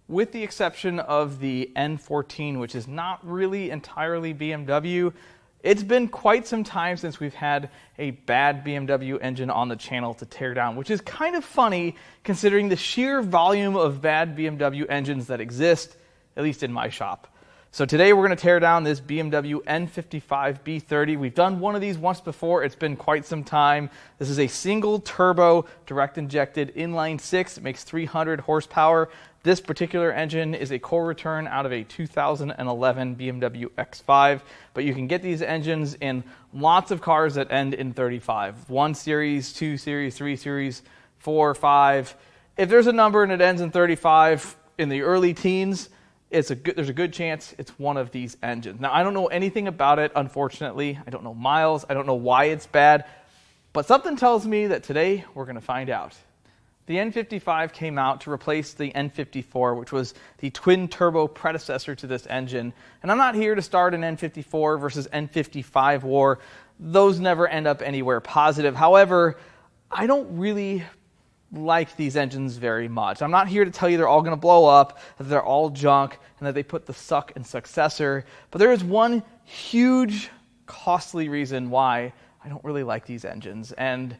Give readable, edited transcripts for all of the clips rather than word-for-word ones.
with the exception of the N14, which is not really entirely BMW. It's been quite some time since we've had a bad BMW engine on the channel to tear down, which is kind of funny considering the sheer volume of bad BMW engines that exist, at least in my shop. So today we're going to tear down this BMW N55 B30. We've done one of these once before. It's been quite some time. This is a single turbo direct injected inline six. It makes 300 horsepower. This particular engine is a core return out of a 2011 BMW X5, but you can get these engines in lots of cars that end in 35. 1 Series, 2 Series, 3 Series, 4, 5. If there's a number and it ends in 35 in the early teens, there's a good chance it's one of these engines. Now, I don't know anything about it, unfortunately. I don't know miles. I don't know why it's bad. But something tells me that today we're going to find out. The N55 came out to replace the N54, which was the twin-turbo predecessor to this engine. And I'm not here to start an N54 versus N55 war. Those never end up anywhere positive. However, I don't really like these engines very much. I'm not here to tell you they're all going to blow up, that they're all junk, and that they put the suck in successor. But there is one huge, costly reason why I don't really like these engines, and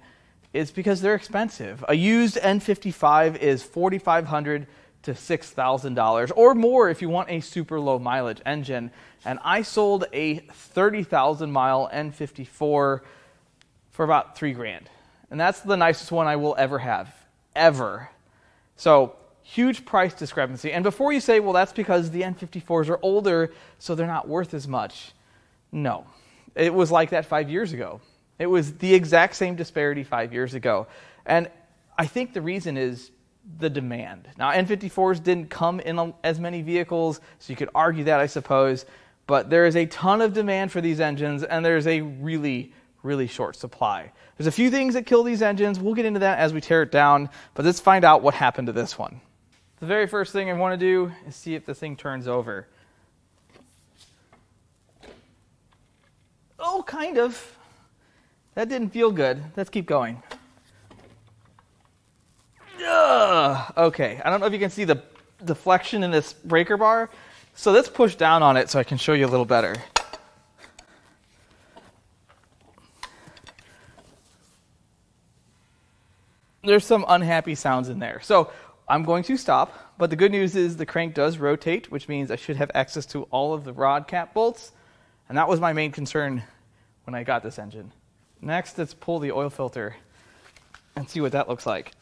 it's because they're expensive. A used N55 is $4,500 to $6,000, or more if you want a super low mileage engine. And I sold a 30,000 mile N54 for about $3,000. And that's the nicest one I will ever have, ever. So huge price discrepancy. And before you say, well, that's because the N54s are older, so they're not worth as much. No, it was like that 5 years ago. It was the exact same disparity 5 years ago. And I think the reason is the demand. Now, N54s didn't come in as many vehicles, so you could argue that, I suppose. But there is a ton of demand for these engines, and there's a really short supply. There's a few things that kill these engines. We'll get into that as we tear it down, but let's find out what happened to this one. The very first thing I want to do is see if this thing turns over. Oh, kind of. That didn't feel good. Let's keep going. Ugh. Okay, I don't know if you can see the deflection in this breaker bar, so let's push down on it so I can show you a little better. There's some unhappy sounds in there. So I'm going to stop, but the good news is the crank does rotate, which means I should have access to all of the rod cap bolts, and that was my main concern when I got this engine. Next, let's pull the oil filter and see what that looks like.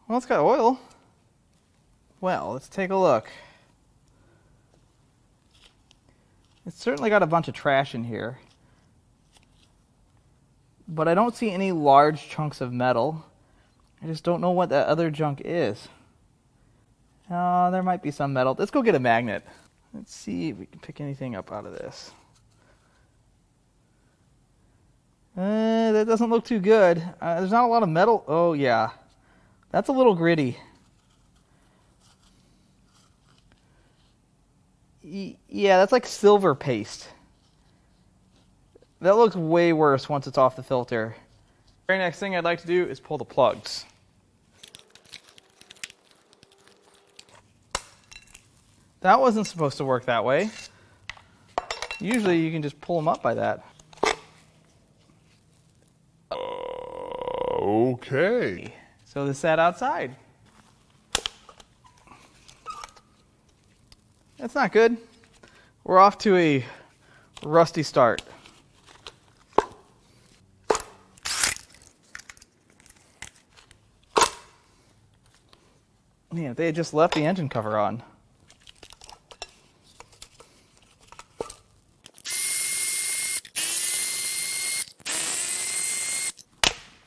Well, it's got oil. Well, let's take a look. It's certainly got a bunch of trash in here, but I don't see any large chunks of metal. I just don't know what that other junk is. There might be some metal. Let's go get a magnet. Let's see if we can pick anything up out of this. That doesn't look too good. There's not a lot of metal. Oh, yeah. That's a little gritty. Yeah, that's like silver paste. That looks way worse once it's off the filter. Very next thing I'd like to do is pull the plugs. That wasn't supposed to work that way. Usually you can just pull them up by that. Okay. So this sat outside. That's not good. We're off to a rusty start. Man, if they had just left the engine cover on.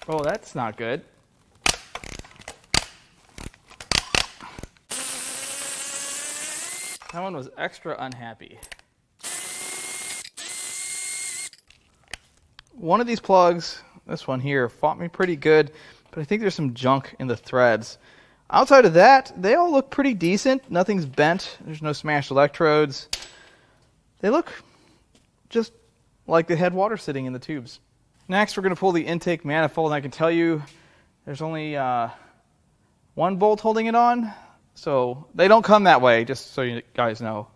Oh, that's not good. That one was extra unhappy. One of these plugs, this one here, fought me pretty good, but I think there's some junk in the threads. Outside of that, they all look pretty decent. Nothing's bent. There's no smashed electrodes. They look just like they had water sitting in the tubes. Next, we're going to pull the intake manifold, and I can tell you there's only one bolt holding it on. So they don't come that way, just so you guys know.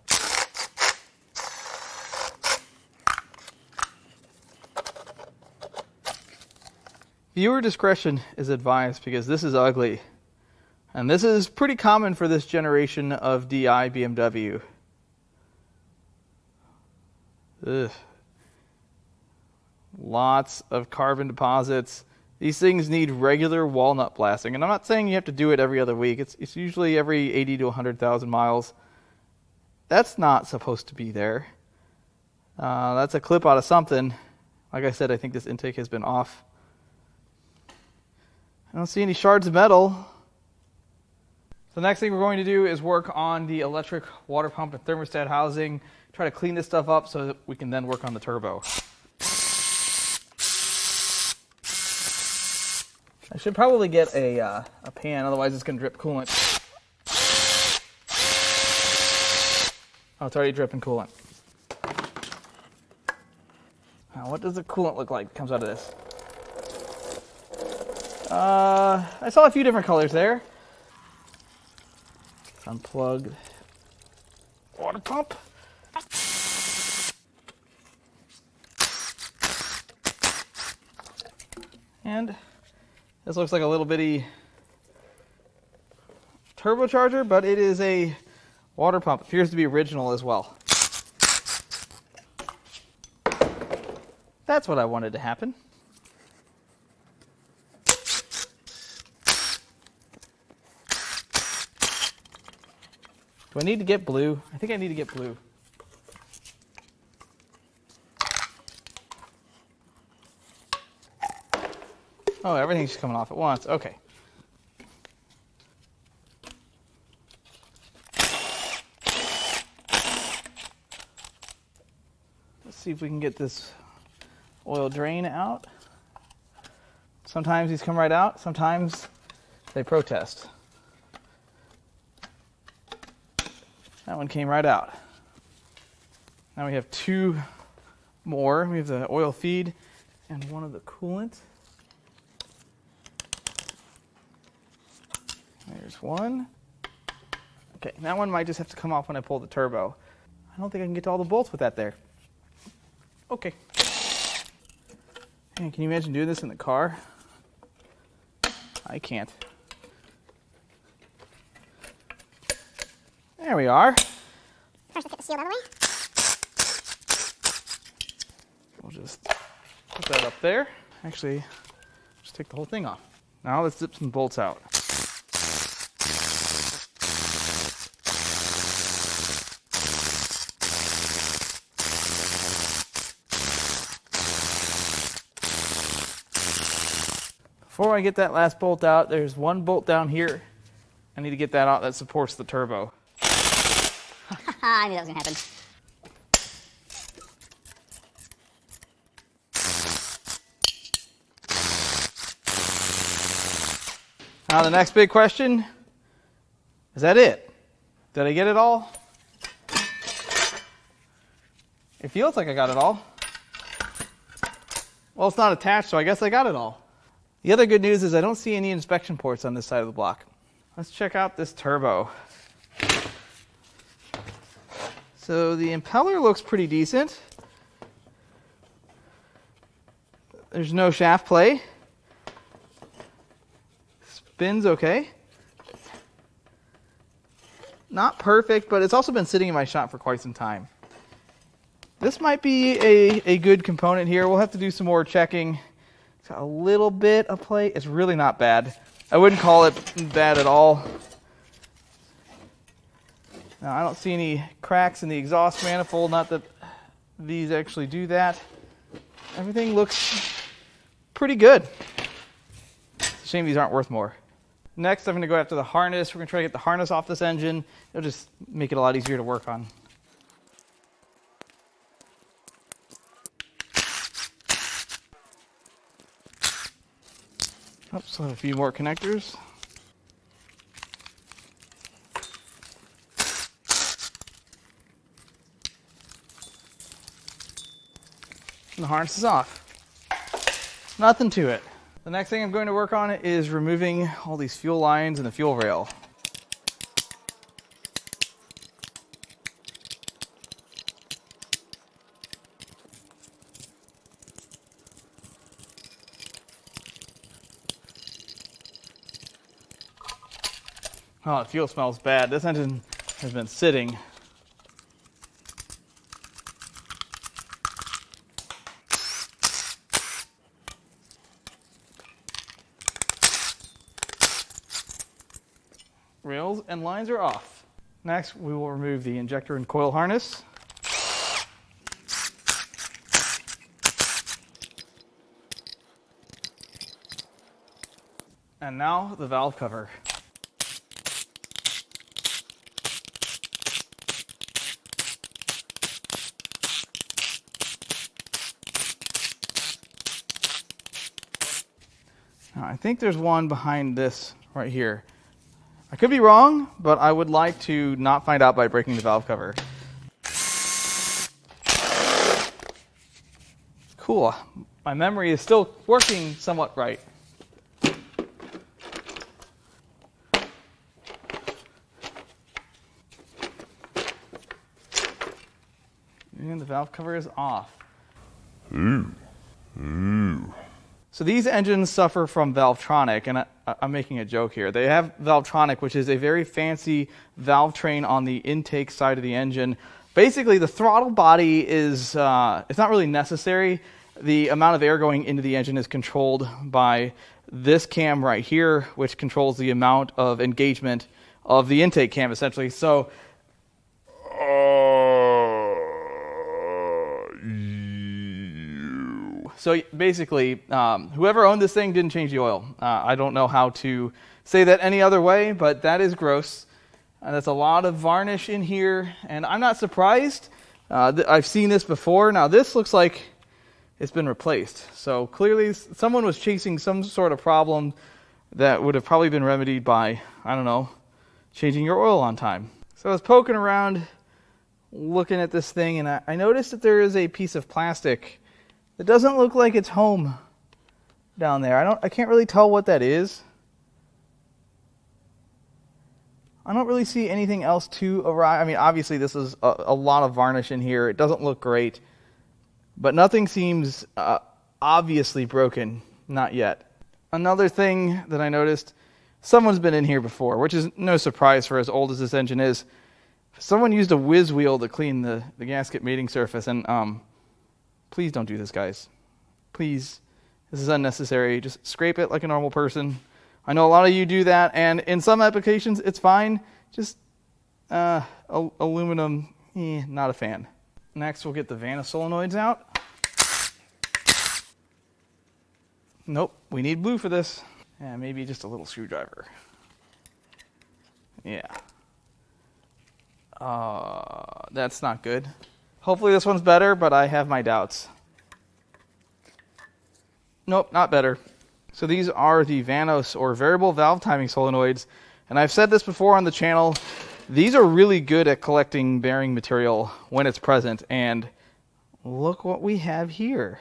Viewer discretion is advised because this is ugly. And this is pretty common for this generation of DI BMW. Ugh. Lots of carbon deposits. These things need regular walnut blasting. And I'm not saying you have to do it every other week. It's usually every 80 to 100,000 miles. That's not supposed to be there. That's a clip out of something. Like I said, I think this intake has been off. I don't see any shards of metal. The next thing we're going to do is work on the electric water pump and thermostat housing. Try to clean this stuff up so that we can then work on the turbo. I should probably get a pan, otherwise it's going to drip coolant. Oh, it's already dripping coolant. Now, what does the coolant look like that comes out of this? I saw a few different colors there. Let's unplug water pump. And this looks like a little bitty turbocharger, but it is a water pump. It appears to be original as well. That's what I wanted to happen. Do I need to get blue? I think I need to get blue. Oh, everything's just coming off at once. Okay. Let's see if we can get this oil drain out. Sometimes these come right out. Sometimes they protest. That one came right out. Now we have two more. We have the oil feed and one of the coolant. There's one. Okay, that one might just have to come off when I pull the turbo. I don't think I can get to all the bolts with that there. Okay. Man, can you imagine doing this in the car? I can't. There we are. First, let's get the shield out of the way. We'll just put that up there. Actually, just take the whole thing off. Now let's zip some bolts out. Before I get that last bolt out, there's one bolt down here. I need to get that out that supports the turbo. I knew that was going to happen. Now the next big question, is that it? Did I get it all? It feels like I got it all. Well, it's not attached, so I guess I got it all. The other good news is I don't see any inspection ports on this side of the block. Let's check out this turbo. So the impeller looks pretty decent. There's no shaft play. Spins okay. Not perfect, but it's also been sitting in my shop for quite some time. This might be a good component here. We'll have to do some more checking. It's got a little bit of play. It's really not bad. I wouldn't call it bad at all. Now, I don't see any cracks in the exhaust manifold, not that these actually do that. Everything looks pretty good. It's a shame these aren't worth more. Next, I'm going to go after the harness. We're going to try to get the harness off this engine. It'll just make it a lot easier to work on. Oops, I have a few more connectors. And the harness is off. Nothing to it. The next thing I'm going to work on is removing all these fuel lines and the fuel rail. Oh, the fuel smells bad. This engine has been sitting. Rails and lines are off. Next, we will remove the injector and coil harness. And now the valve cover. Now, I think there's one behind this right here. I could be wrong, but I would like to not find out by breaking the valve cover. Cool. My memory is still working somewhat right. And the valve cover is off. So these engines suffer from Valvetronic, and I'm making a joke here. They have Valvetronic, which is a very fancy valve train on the intake side of the engine. Basically, the throttle body is it's not really necessary. The amount of air going into the engine is controlled by this cam right here, which controls the amount of engagement of the intake cam, essentially. So basically, whoever owned this thing didn't change the oil. I don't know how to say that any other way, but that is gross. That's a lot of varnish in here, and I'm not surprised. I've seen this before. Now, this looks like it's been replaced. So clearly, someone was chasing some sort of problem that would have probably been remedied by, I don't know, changing your oil on time. So I was poking around, looking at this thing, and I noticed that there is a piece of plastic. It doesn't look like it's home down there. I can't really tell what that is. I don't really see anything else to arrive. I mean, obviously this is a lot of varnish in here. It doesn't look great, but nothing seems obviously broken. Not yet. Another thing that I noticed, someone's been in here before, which is no surprise for as old as this engine is. Someone used a whiz wheel to clean the gasket mating surface, and please don't do this, guys. Please. This is unnecessary. Just scrape it like a normal person. I know a lot of you do that, and in some applications, it's fine. Just aluminum, not a fan. Next, we'll get the Vanna solenoids out. Nope, we need blue for this. Yeah, maybe just a little screwdriver. Yeah. That's not good. Hopefully this one's better, but I have my doubts. Nope, not better. So these are the Vanos, or variable valve timing solenoids. And I've said this before on the channel. These are really good at collecting bearing material when it's present. And look what we have here.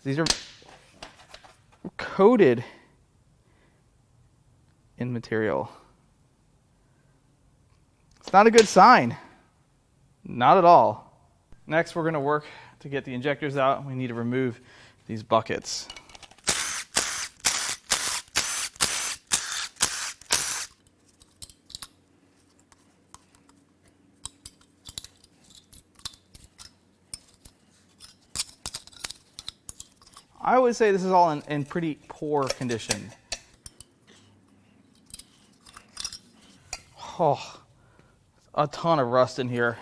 These are coated in material. It's not a good sign. Not at all. Next, we're going to work to get the injectors out. We need to remove these buckets. I would say this is all in pretty poor condition. Oh, a ton of rust in here.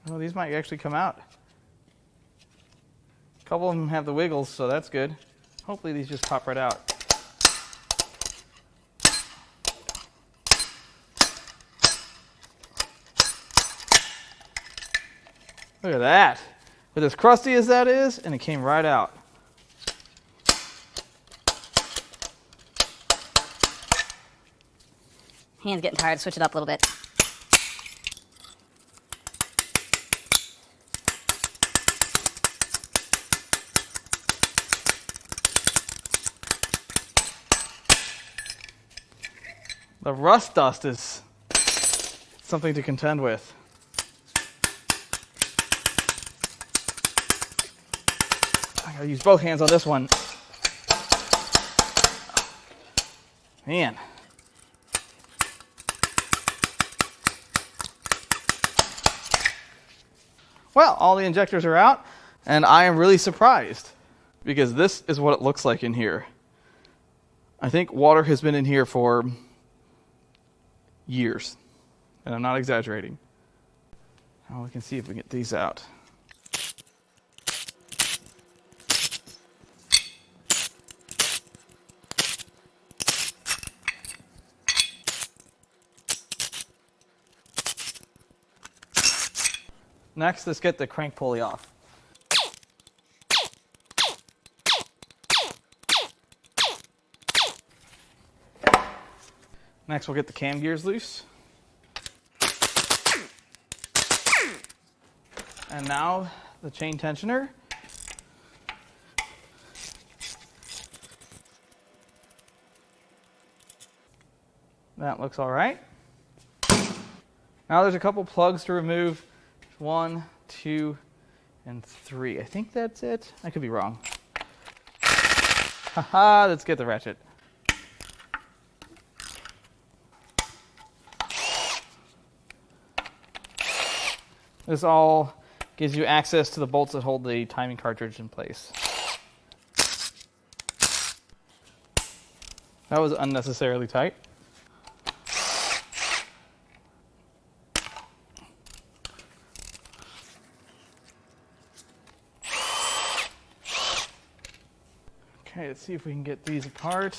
Oh, these might actually come out. A couple of them have the wiggles, so that's good. Hopefully these just pop right out. Look at that. With as crusty as that is, and it came right out. Hand's getting tired. Switch it up a little bit. The rust dust is something to contend with. I gotta use both hands on this one. Man. Well, all the injectors are out, and I am really surprised because this is what it looks like in here. I think water has been in here for years, and I'm not exaggerating. Now we can see if we can get these out. Next, let's get the crank pulley off. Next, we'll get the cam gears loose. And now, the chain tensioner. That looks all right. Now there's a couple plugs to remove. 1, 2, and 3. I think that's it. I could be wrong. Haha, let's get the ratchet. This all gives you access to the bolts that hold the timing cartridge in place. That was unnecessarily tight. Okay, let's see if we can get these apart.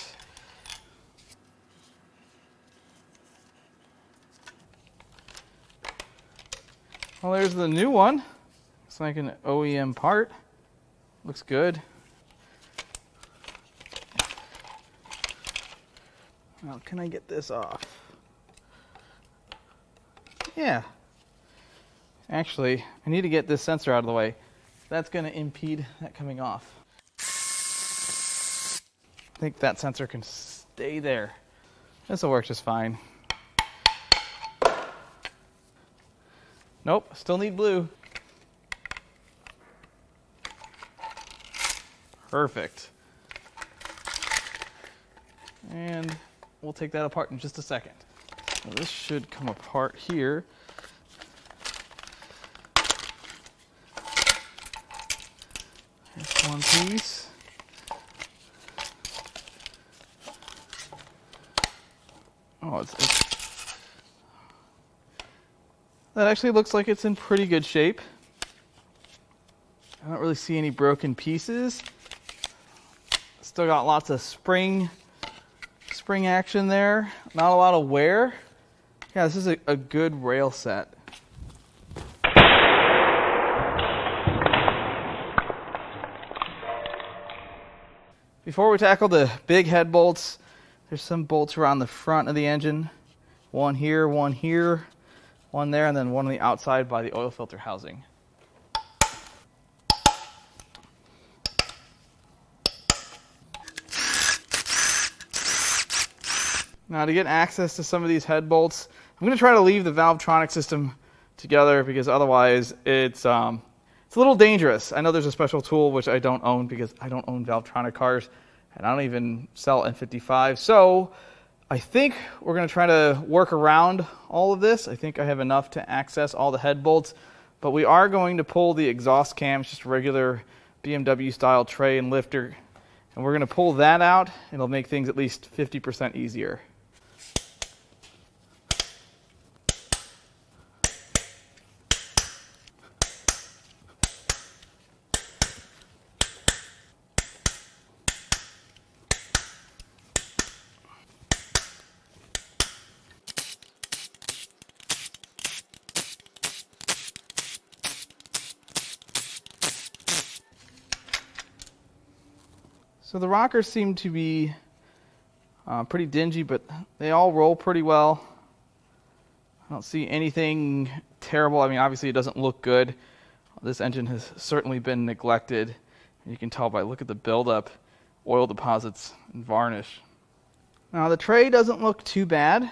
Well, there's the new one. It's like an OEM part. Looks good. Now, can I get this off? Yeah. Actually, I need to get this sensor out of the way. That's going to impede that coming off. I think that sensor can stay there. This will work just fine. Nope, still need blue. Perfect. And we'll take that apart in just a second. So this should come apart here. Here's one piece. Oh, that actually looks like it's in pretty good shape. I don't really see any broken pieces. Still got lots of spring action there. Not a lot of wear. Yeah, this is a good rail set. Before we tackle the big head bolts, there's some bolts around the front of the engine. One here, one there, and then one on the outside by the oil filter housing. Now to get access to some of these head bolts, I'm going to try to leave the Valvetronic system together because otherwise it's a little dangerous. I know there's a special tool which I don't own because I don't own Valvetronic cars and I don't even sell N55. So I think we're going to try to work around all of this. I think I have enough to access all the head bolts, but we are going to pull the exhaust cams, just a regular BMW style tray and lifter, and we're going to pull that out. It'll make things at least 50% easier. So the rockers seem to be pretty dingy, but they all roll pretty well. I don't see anything terrible. I mean, obviously it doesn't look good. This engine has certainly been neglected. You can tell by look at the buildup, oil deposits, and varnish. Now the tray doesn't look too bad.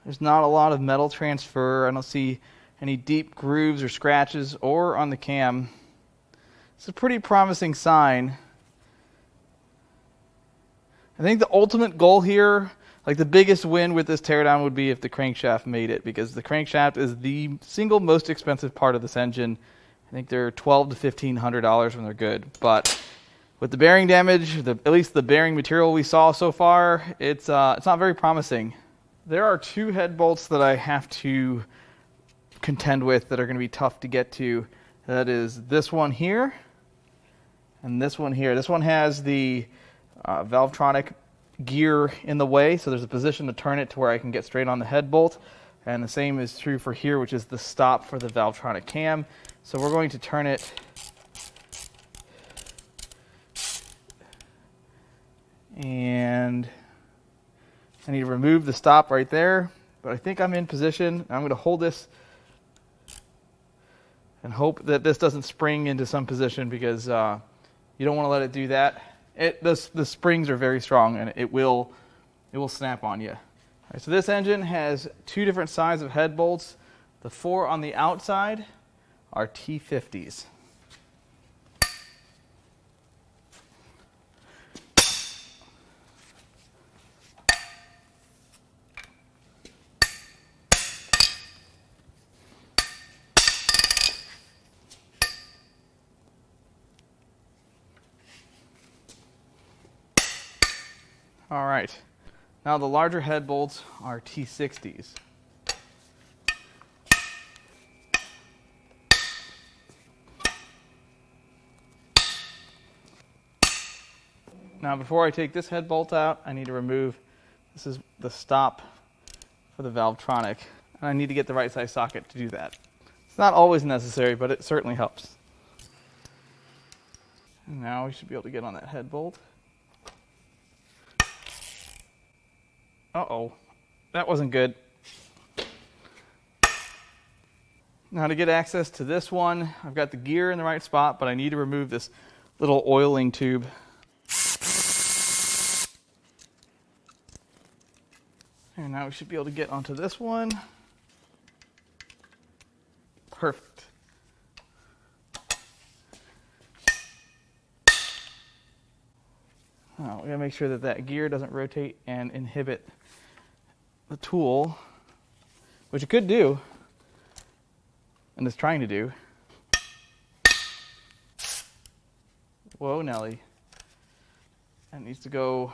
There's not a lot of metal transfer. I don't see any deep grooves or scratches or on the cam. It's a pretty promising sign. I think the ultimate goal here, like the biggest win with this teardown, would be if the crankshaft made it, because the crankshaft is the single most expensive part of this engine. I think they're $1,200 to $1,500 when they're good. But with the bearing damage, at least the bearing material we saw so far, it's not very promising. There are two head bolts that I have to contend with that are going to be tough to get to. That is this one here and this one here. This one has the Valvetronic gear in the way, so there's a position to turn it to where I can get straight on the head bolt. And the same is true for here, which is the stop for the Valvetronic cam. So we're going to turn it and I need to remove the stop right there, but I think I'm in position. I'm going to hold this and hope that this doesn't spring into some position, because you don't want to let it do that. The springs are very strong and it will snap on you. All right, so this engine has two different sizes of head bolts. The four on the outside are T50s. All right, now the larger head bolts are T60s. Now before I take this head bolt out, I need to remove, this is the stop for the Valvetronic, and I need to get the right size socket to do that. It's not always necessary, but it certainly helps. And now we should be able to get on that head bolt. Uh-oh, that wasn't good. Now to get access to this one, I've got the gear in the right spot, but I need to remove this little oiling tube. And now we should be able to get onto this one. Perfect. Now we gotta make sure that that gear doesn't rotate and inhibit the tool, which it could do, and is trying to do. Whoa, Nelly. That needs to go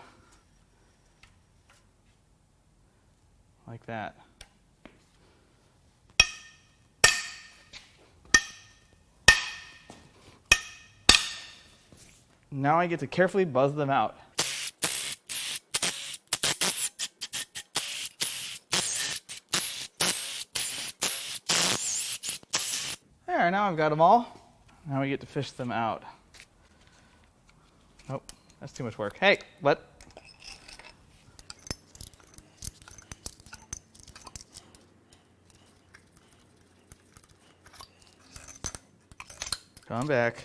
like that. Now I get to carefully buzz them out. There, now I've got them all. Now we get to fish them out. Nope, that's too much work. Hey, what? Come back.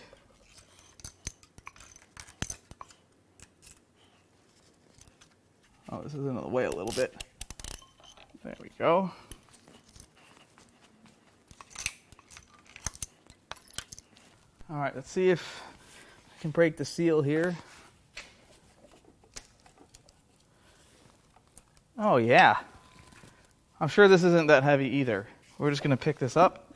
Oh, this is in the way a little bit. There we go. All right, let's see if I can break the seal here. Oh yeah. I'm sure this isn't that heavy either. We're just going to pick this up.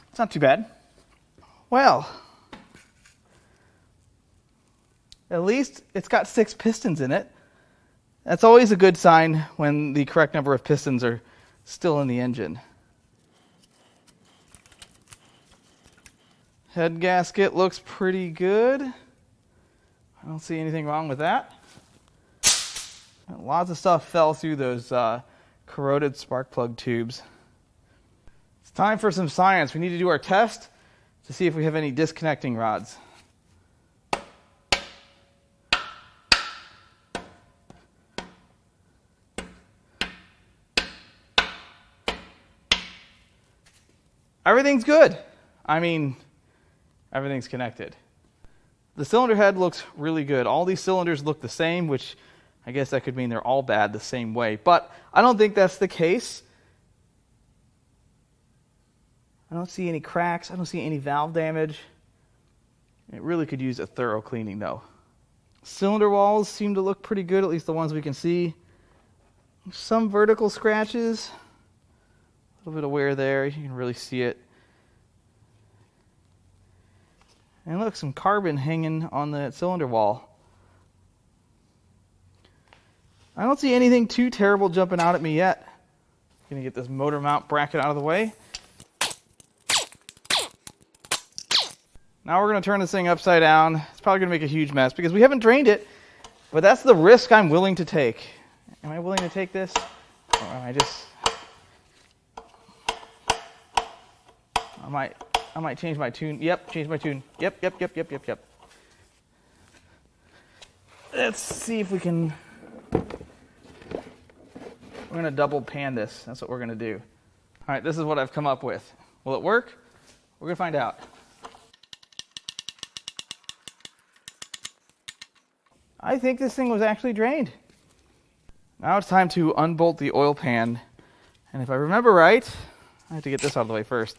It's not too bad. Well, at least it's got 6 pistons in it. That's always a good sign when the correct number of pistons are still in the engine. Head gasket looks pretty good. I don't see anything wrong with that. Lots of stuff fell through those corroded spark plug tubes. It's time for some science. We need to do our test to see if we have any disconnecting rods. Everything's good. I mean, everything's connected. The cylinder head looks really good. All these cylinders look the same, which I guess that could mean they're all bad the same way. But I don't think that's the case. I don't see any cracks. I don't see any valve damage. It really could use a thorough cleaning, though. Cylinder walls seem to look pretty good, at least the ones we can see. Some vertical scratches. A little bit of wear there. You can really see it. And look, some carbon hanging on the cylinder wall. I don't see anything too terrible jumping out at me yet. Gonna get this motor mount bracket out of the way. Now we're gonna turn this thing upside down. It's probably gonna make a huge mess because we haven't drained it, but that's the risk I'm willing to take. Am I willing to take this? Or am I just... I might change my tune. Yep, change my tune. Yep. Let's see if we can... We're going to double pan this. That's what we're going to do. All right, this is what I've come up with. Will it work? We're going to find out. I think this thing was actually drained. Now it's time to unbolt the oil pan. And if I remember right, I have to get this out of the way first.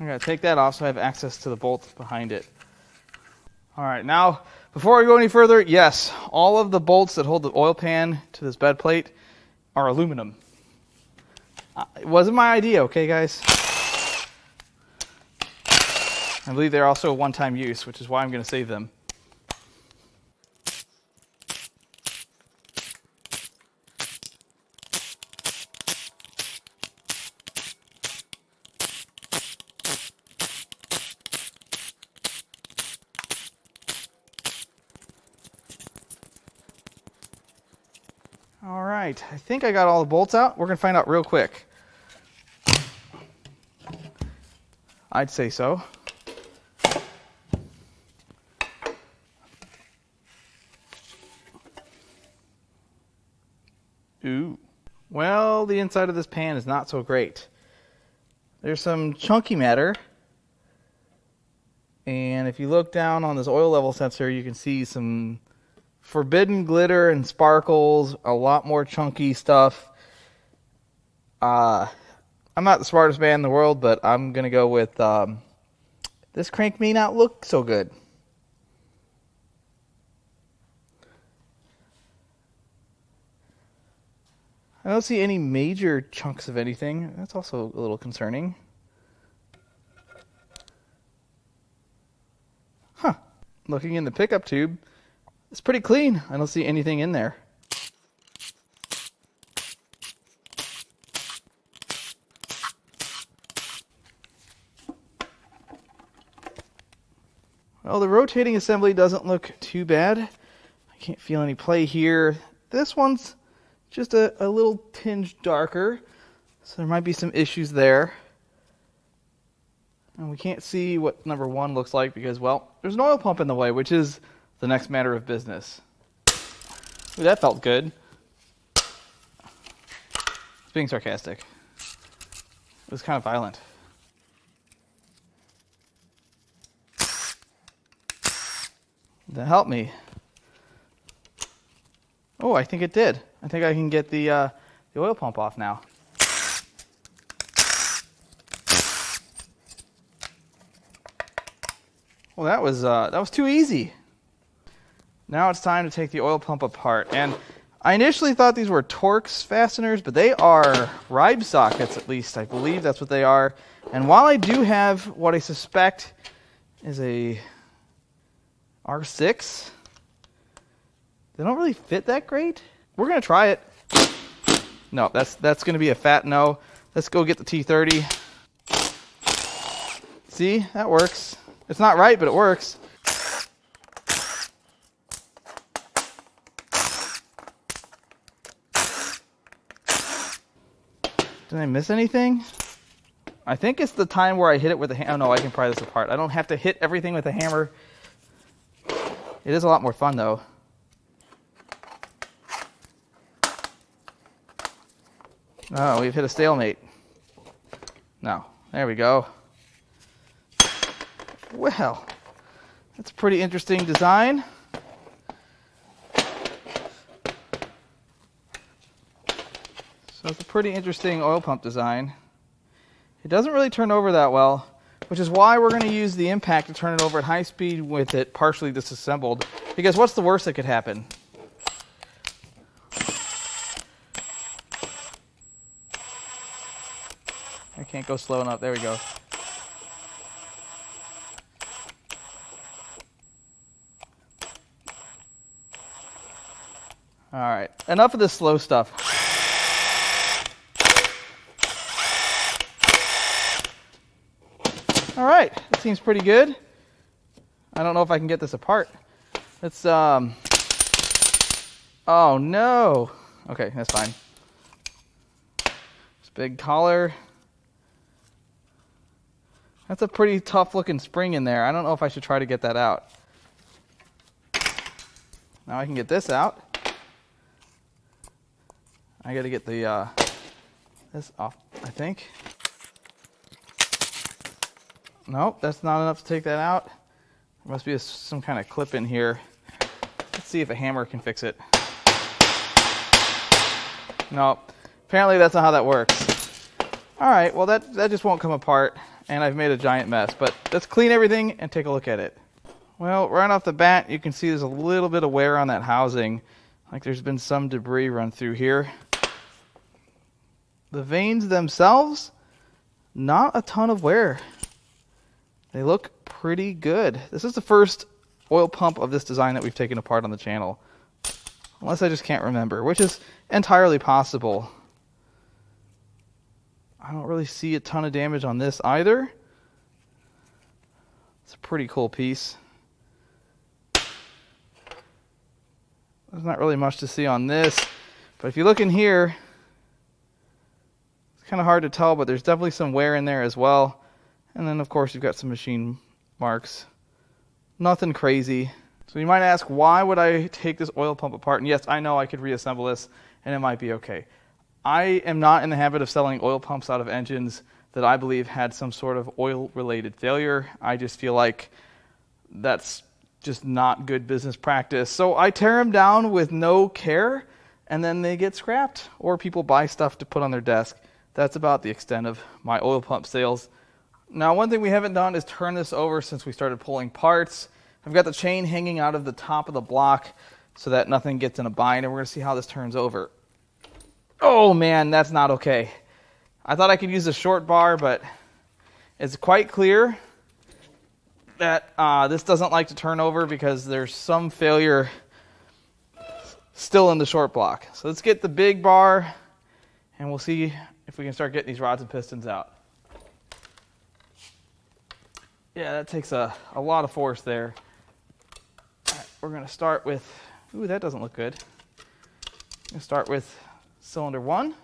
I'm going to take that off so I have access to the bolt behind it. All right, now, before I go any further, yes, all of the bolts that hold the oil pan to this bed plate are aluminum. It wasn't my idea, okay, guys? I believe they're also a one-time use, which is why I'm going to save them. All right, I think I got all the bolts out. We're going to find out real quick. I'd say so. Ooh. Well, the inside of this pan is not so great. There's some chunky matter. And if you look down on this oil level sensor, you can see some forbidden glitter and sparkles, a lot more chunky stuff. I'm not the smartest man in the world, but I'm going to go with this crank may not look so good. I don't see any major chunks of anything. That's also a little concerning. Huh. Looking in the pickup tube, it's pretty clean. I don't see anything in there. Well, the rotating assembly doesn't look too bad. I can't feel any play here. This one's just a little tinge darker, so there might be some issues there. And we can't see what number 1 looks like because, well, there's an oil pump in the way, which is the next matter of business. Ooh, that felt good. It's being sarcastic. It was kind of violent. That helped me. Oh, I think it did. I think I can get the oil pump off now. Well, that was too easy. Now it's time to take the oil pump apart. And I initially thought these were Torx fasteners, but they are ribe sockets, at least. I believe that's what they are. And while I do have what I suspect is a R6, they don't really fit that great. We're going to try it. No, that's going to be a fat no. Let's go get the T30. See, that works. It's not right, but it works. Did I miss anything? I think it's the time where I hit it with a hammer. Oh no, I can pry this apart. I don't have to hit everything with a hammer. It is a lot more fun though. Oh, we've hit a stalemate. No, there we go. Well, that's a pretty interesting design. So it's a pretty interesting oil pump design. It doesn't really turn over that well, which is why we're going to use the impact to turn it over at high speed with it partially disassembled. Because what's the worst that could happen? I can't go slow enough. There we go. All right, enough of this slow stuff. All right, that seems pretty good. I don't know if I can get this apart. Let's, oh no. Okay, that's fine. This big collar. That's a pretty tough looking spring in there. I don't know if I should try to get that out. Now I can get this out. I got to get the this off, I think. Nope, that's not enough to take that out. There must be some kind of clip in here. Let's see if a hammer can fix it. Nope, apparently that's not how that works. All right, well that just won't come apart, and I've made a giant mess. But let's clean everything and take a look at it. Well, right off the bat, you can see there's a little bit of wear on that housing. Like there's been some debris run through here. The vanes themselves, not a ton of wear. They look pretty good. This is the first oil pump of this design that we've taken apart on the channel. Unless I just can't remember, which is entirely possible. I don't really see a ton of damage on this either. It's a pretty cool piece. There's not really much to see on this, but if you look in here, it's kind of hard to tell, but there's definitely some wear in there as well. And then, of course, you've got some machine marks. Nothing crazy. So you might ask, why would I take this oil pump apart? And yes, I know I could reassemble this, and it might be okay. I am not in the habit of selling oil pumps out of engines that I believe had some sort of oil-related failure. I just feel like that's just not good business practice. So I tear them down with no care, and then they get scrapped, or people buy stuff to put on their desk. That's about the extent of my oil pump sales. Now, one thing we haven't done is turn this over since we started pulling parts. I've got the chain hanging out of the top of the block so that nothing gets in a bind, and we're going to see how this turns over. Oh man, that's not okay. I thought I could use a short bar, but it's quite clear that this doesn't like to turn over because there's some failure still in the short block. So let's get the big bar, and we'll see if we can start getting these rods and pistons out. Yeah, that takes a lot of force there. All right, we're going to start with, ooh, that doesn't look good. I'm going to start with cylinder 1.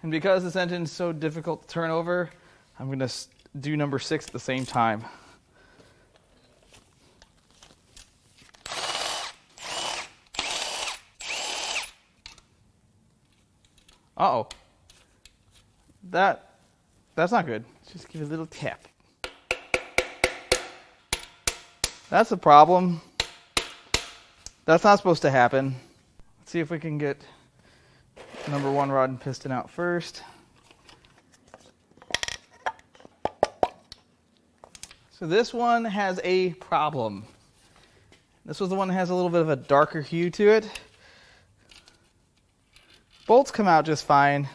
And because this engine is so difficult to turn over, I'm going to do number 6 at the same time. Uh-oh. That's not good. Let's just give it a little tap. That's a problem. That's not supposed to happen. Let's see if we can get number 1 rod and piston out first. So this one has a problem. This was the one that has a little bit of a darker hue to it. Bolts come out just fine.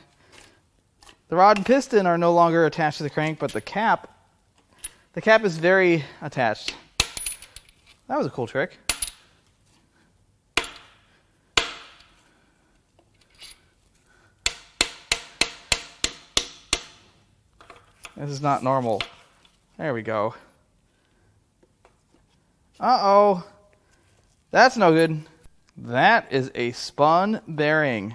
The rod and piston are no longer attached to the crank, but the cap is very attached. That was a cool trick. This is not normal. There we go. Uh-oh. That's no good. That is a spun bearing.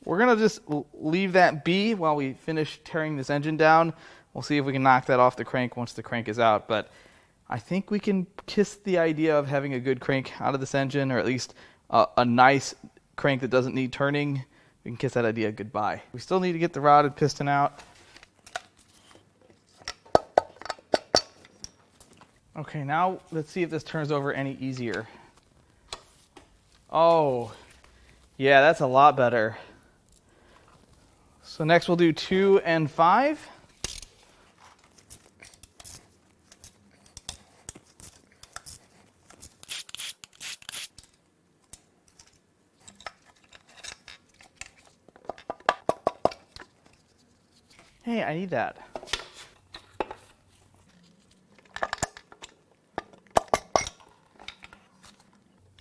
We're going to just leave that be while we finish tearing this engine down. We'll see if we can knock that off the crank once the crank is out. But I think we can kiss the idea of having a good crank out of this engine, or at least a nice crank that doesn't need turning, we can kiss that idea goodbye. We still need to get the rod and piston out. Okay, now let's see if this turns over any easier. Oh, yeah, that's a lot better. So next we'll do 2 and 5. Hey, I need that.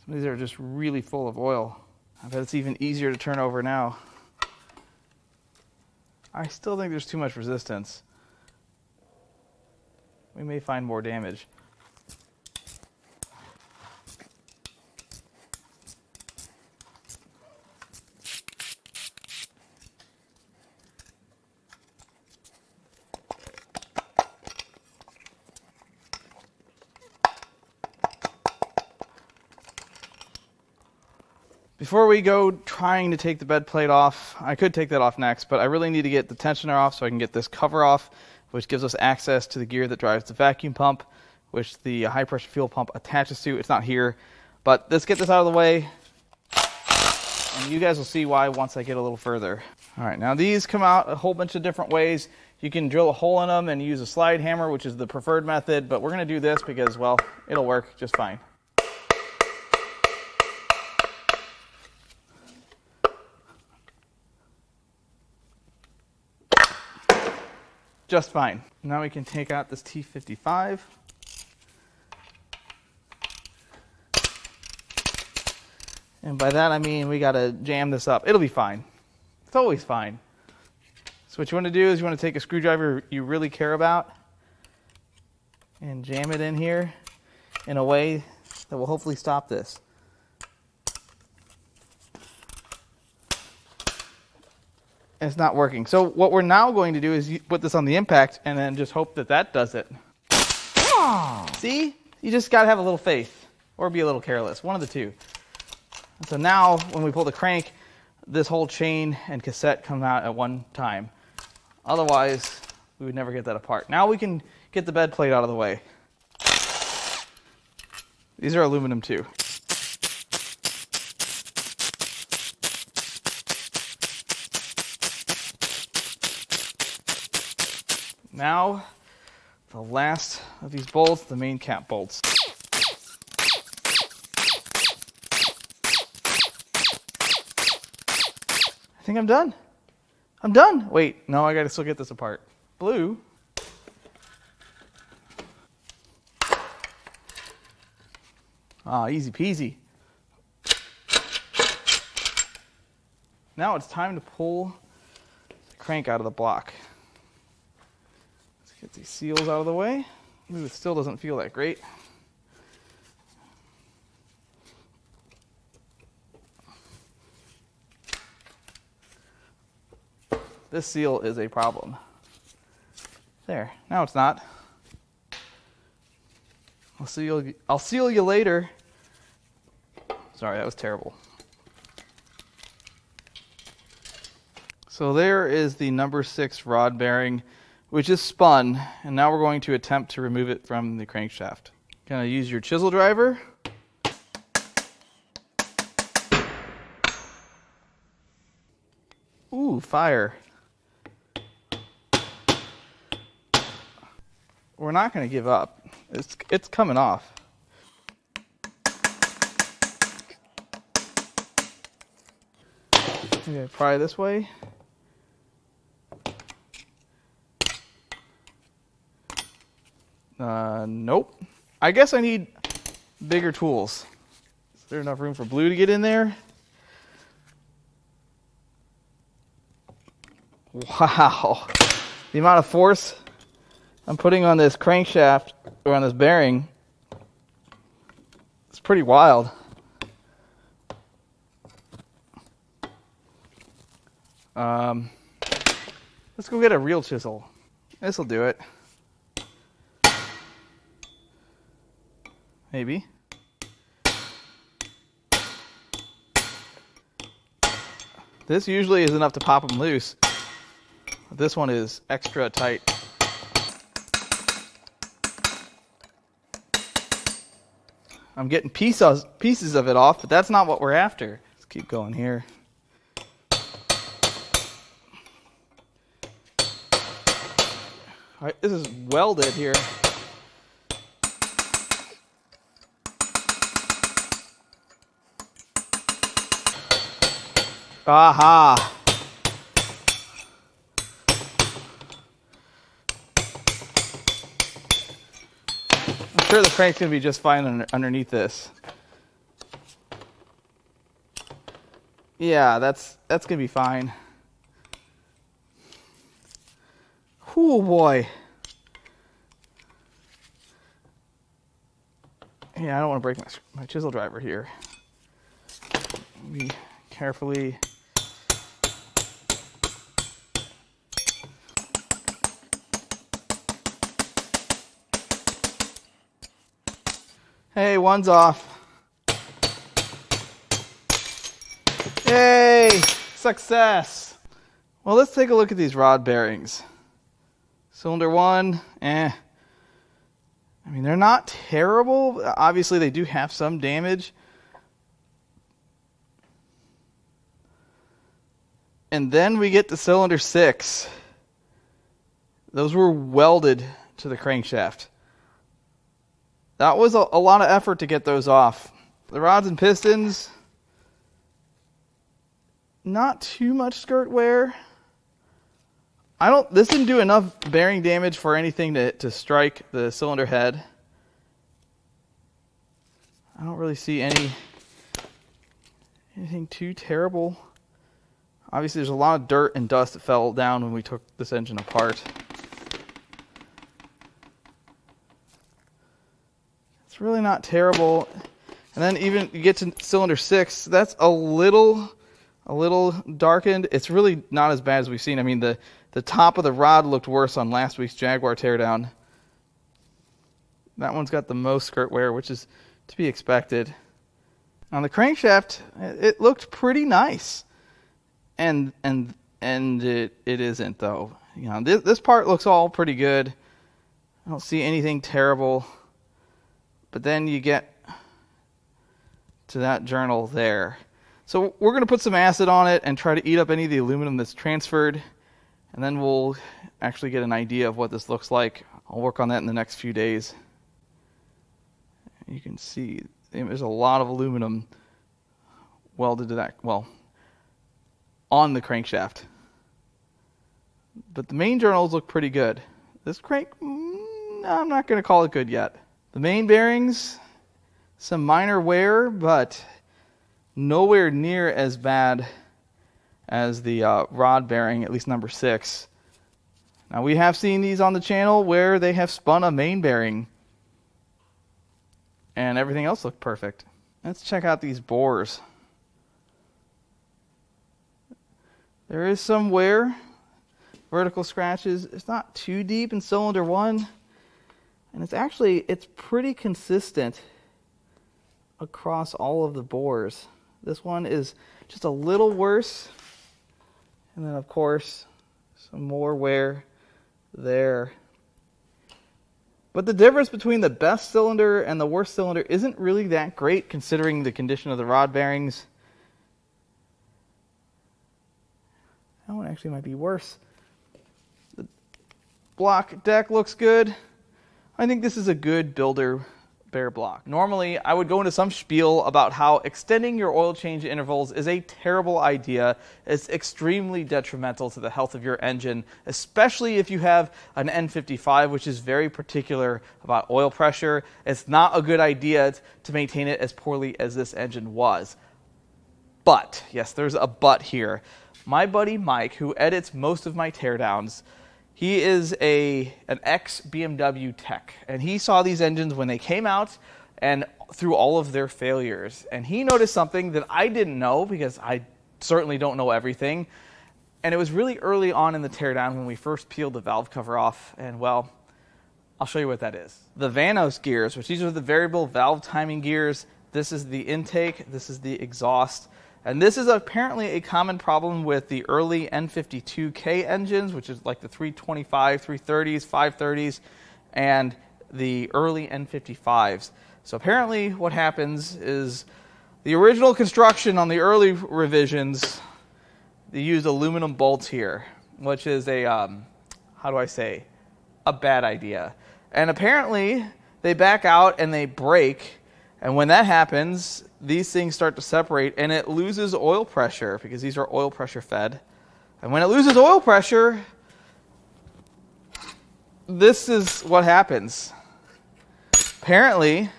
Some of these are just really full of oil. I bet it's even easier to turn over now. I still think there's too much resistance. We may find more damage. Before we go trying to take the bed plate off, I could take that off next, but I really need to get the tensioner off so I can get this cover off, which gives us access to the gear that drives the vacuum pump, which the high pressure fuel pump attaches to. It's not here, but let's get this out of the way, and you guys will see why once I get a little further. All right, now these come out a whole bunch of different ways. You can drill a hole in them and use a slide hammer, which is the preferred method, but we're gonna do this because, well, it'll work just fine. Just fine. Now we can take out this T55. And by that I mean we gotta jam this up. It'll be fine. It's always fine. So what you want to do is you want to take a screwdriver you really care about and jam it in here in a way that will hopefully stop this. It's not working. So what we're now going to do is put this on the impact and then just hope that that does it. See? You just got to have a little faith or be a little careless. One of the two. And so now when we pull the crank, this whole chain and cassette come out at one time. Otherwise, we would never get that apart. Now we can get the bed plate out of the way. These are aluminum too. Now, the last of these bolts, the main cap bolts. I think I'm done. I'm done. Wait, no, I gotta still get this apart. Blue. Ah, easy peasy. Now it's time to pull the crank out of the block. Get these seals out of the way. Ooh, it still doesn't feel that great. This seal is a problem. There, now it's not. I'll seal you later. Sorry, that was terrible. So there is the number 6 rod bearing, which is spun, and now we're going to attempt to remove it from the crankshaft. Gonna use your chisel driver. Ooh, fire. We're not gonna give up. It's coming off. Okay, pry this way. Nope. I guess I need bigger tools. Is there enough room for blue to get in there? Wow. The amount of force I'm putting on this crankshaft, or on this bearing, it's pretty wild. Let's go get a real chisel. This'll do it. Maybe. This usually is enough to pop them loose. This one is extra tight. I'm getting pieces of it off, but that's not what we're after. Let's keep going here. All right, this is welded here. Aha! I'm sure the crank's going to be just fine underneath this. Yeah, that's going to be fine. Oh boy. Yeah, I don't want to break my chisel driver here. Be carefully. Hey, one's off. Yay! Success! Well, let's take a look at these rod bearings. Cylinder 1, I mean, they're not terrible. Obviously, they do have some damage. And then we get to cylinder 6. Those were welded to the crankshaft. That was a lot of effort to get those off. The rods and pistons, not too much skirt wear. This didn't do enough bearing damage for anything to strike the cylinder head. I don't really see anything too terrible. Obviously, there's a lot of dirt and dust that fell down when we took this engine apart. It's really not terrible. And then even you get to cylinder 6, that's a little darkened. It's really not as bad as we've seen. I mean, the top of the rod looked worse on last week's Jaguar teardown. That one's got the most skirt wear, which is to be expected. On the crankshaft, it looked pretty nice. And it isn't, though. You know, this part looks all pretty good. I don't see anything terrible. But then you get to that journal there. So we're going to put some acid on it and try to eat up any of the aluminum that's transferred. And then we'll actually get an idea of what this looks like. I'll work on that in the next few days. You can see there's a lot of aluminum welded to that, well, on the crankshaft. But the main journals look pretty good. This crank, I'm not going to call it good yet. The main bearings, some minor wear, but nowhere near as bad as the rod bearing, at least number 6. Now, we have seen these on the channel where they have spun a main bearing and everything else looked perfect. Let's check out these bores. There is some wear, vertical scratches. It's not too deep in cylinder 1, and it's pretty consistent across all of the bores. This one is just a little worse. And then, of course, some more wear there. But the difference between the best cylinder and the worst cylinder isn't really that great considering the condition of the rod bearings. That one actually might be worse. The block deck looks good. I think this is a good builder bear block. Normally, I would go into some spiel about how extending your oil change intervals is a terrible idea. It's extremely detrimental to the health of your engine, especially if you have an N55, which is very particular about oil pressure. It's not a good idea to maintain it as poorly as this engine was. But, yes, there's a but here. My buddy Mike, who edits most of my teardowns, he is an ex-BMW tech, and he saw these engines when they came out and through all of their failures. And he noticed something that I didn't know because I certainly don't know everything. And it was really early on in the teardown when we first peeled the valve cover off, and well, I'll show you what that is. The Vanos gears, which these are the variable valve timing gears. This is the intake, this is the exhaust. And this is apparently a common problem with the early N52K engines, which is like the 325, 330s, 530s, and the early N55s. So apparently what happens is the original construction on the early revisions, they used aluminum bolts here, which is a, a bad idea. And apparently they back out and they break. And when that happens, these things start to separate and it loses oil pressure because these are oil pressure fed. And when it loses oil pressure, this is what happens. Apparently,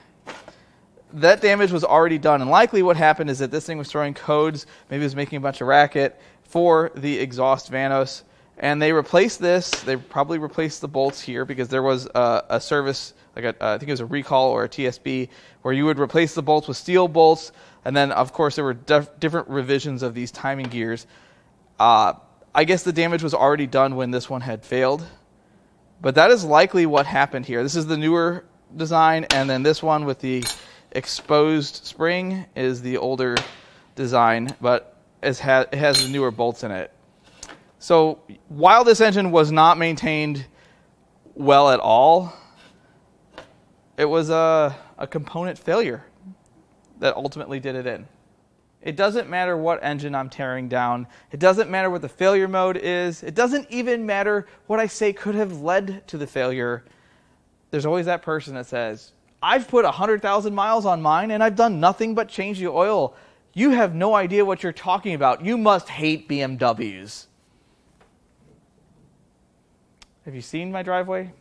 that damage was already done. And likely what happened is that this thing was throwing codes, maybe it was making a bunch of racket for the exhaust vanos. And they replaced this. They probably replaced the bolts here because there was a service, I think it was a recall or a TSB, where you would replace the bolts with steel bolts. And then, of course, there were different revisions of these timing gears. I guess the damage was already done when this one had failed. But that is likely what happened here. This is the newer design, and then this one with the exposed spring is the older design, but it has the newer bolts in it. So while this engine was not maintained well at all, it was a component failure that ultimately did it in. It doesn't matter what engine I'm tearing down. It doesn't matter what the failure mode is. It doesn't even matter what I say could have led to the failure. There's always that person that says, I've put 100,000 miles on mine and I've done nothing but change the oil. You have no idea what you're talking about. You must hate BMWs. Have you seen my driveway?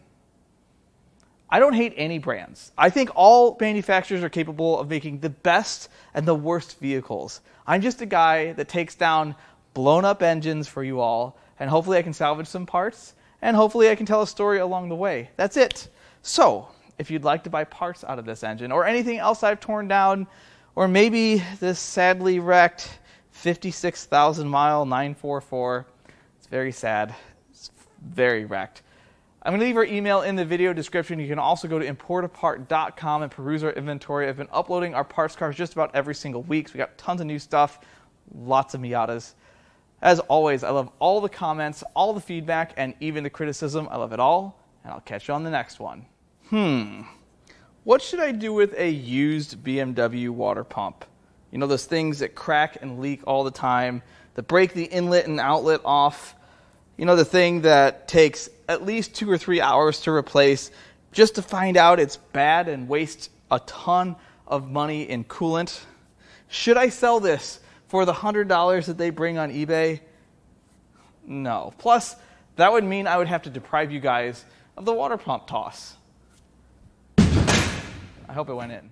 I don't hate any brands. I think all manufacturers are capable of making the best and the worst vehicles. I'm just a guy that takes down blown up engines for you all, and hopefully I can salvage some parts, and hopefully I can tell a story along the way. That's it. So, if you'd like to buy parts out of this engine, or anything else I've torn down, or maybe this sadly wrecked 56,000 mile 944, it's very sad. It's very wrecked. I'm going to leave our email in the video description. You can also go to importapart.com and peruse our inventory. I've been uploading our parts cars just about every single week. So we got tons of new stuff, lots of Miatas. As always, I love all the comments, all the feedback, and even the criticism. I love it all, and I'll catch you on the next one. What should I do with a used BMW water pump? You know, those things that crack and leak all the time, that break the inlet and outlet off. You know, the thing that takes at least 2 or 3 hours to replace just to find out it's bad and waste a ton of money in coolant. Should I sell this for the $100 that they bring on eBay? No. Plus, that would mean I would have to deprive you guys of the water pump toss. I hope it went in.